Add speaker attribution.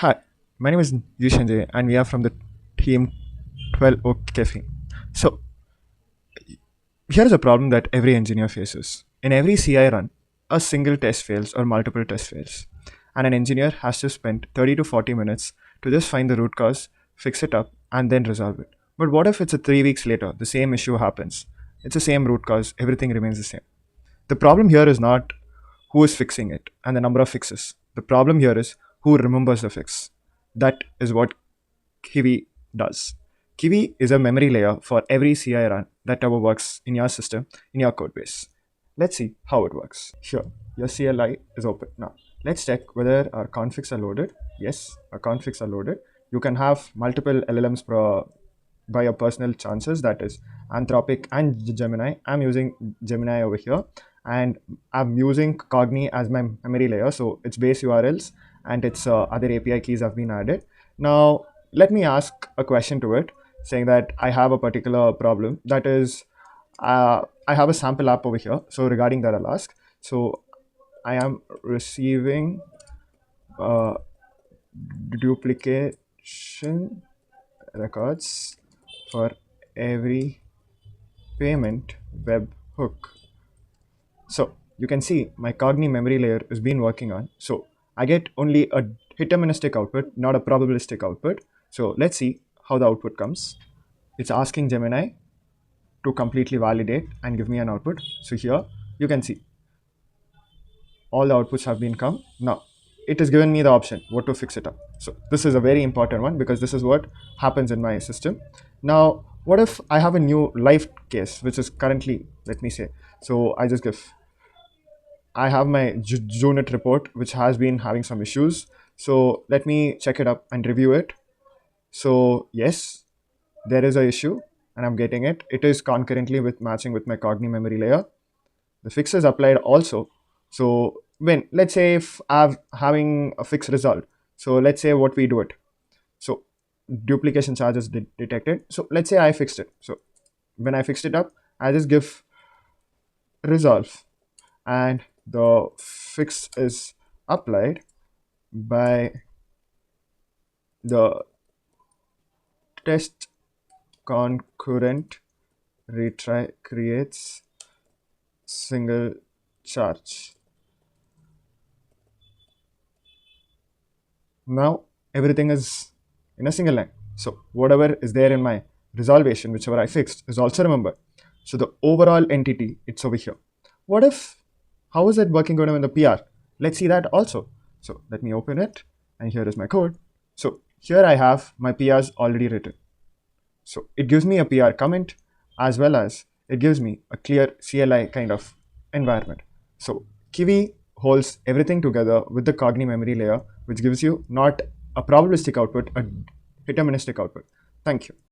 Speaker 1: Hi, my name is Yushanjay and we are from the team 12 Oak Cafe. So, here is a problem that every engineer faces. In every CI run, a single test fails or multiple tests fails. And an engineer has to spend 30 to 40 minutes to just find the root cause, fix it up, and then resolve it. But what if it's a 3 weeks later, the same issue happens? It's the same root cause, everything remains the same. The problem here is not who is fixing it and the number of fixes. The problem here is who remembers the fix. That is what Kiwi does. Kiwi is a memory layer for every CI run that ever works in your system, in your code base. Let's see how it works. Sure, your CLI is open. Now, let's check whether our configs are loaded. Yes, our configs are loaded. You can have multiple LLMs by your personal chances, that is Anthropic and Gemini. I'm using Gemini over here, and I'm using Cognee as my memory layer. So it's base URLs and its other API keys have been added. Now, let me ask a question to it saying that I have a particular problem, that is I have a sample app over here. So regarding that, I'll ask. So I am receiving uh, duplication records for every payment webhook. So you can see my Cognee memory layer is been working on. So I get only a deterministic output, not a probabilistic output. So let's see how the output comes. It's asking Gemini to completely validate and give me an output. So here you can see all the outputs have been come. Now it has given me the option what to fix it up. So this is a very important one because this is what happens in my system. Now what if I have a new live case which is currently, let me say, so I just give, I have my JUnit report which has been having some issues. So let me check it up and review it. So yes, there is a issue and I'm getting it. It is concurrently with matching with my Cognee memory layer. The fix is applied also. So when, let's say if I'm having a fixed result, so let's say what we do it. So duplication charges detected. So let's say I fixed it. So when I fixed it up, I just give resolve and the fix is applied by the test concurrent retry creates single charge. Now everything is in a single line. So whatever is there in my resolution, whichever I fixed, is also remembered. So the overall entity, it's over here. What if, how is it working going on in the PR? Let's see that also. So let me open it and here is my code. So here I have my PRs already written. So it gives me a PR comment as well as it gives me a clear CLI kind of environment. So Kiwi holds everything together with the Cognee memory layer, which gives you not a probabilistic output, a deterministic output. Thank you.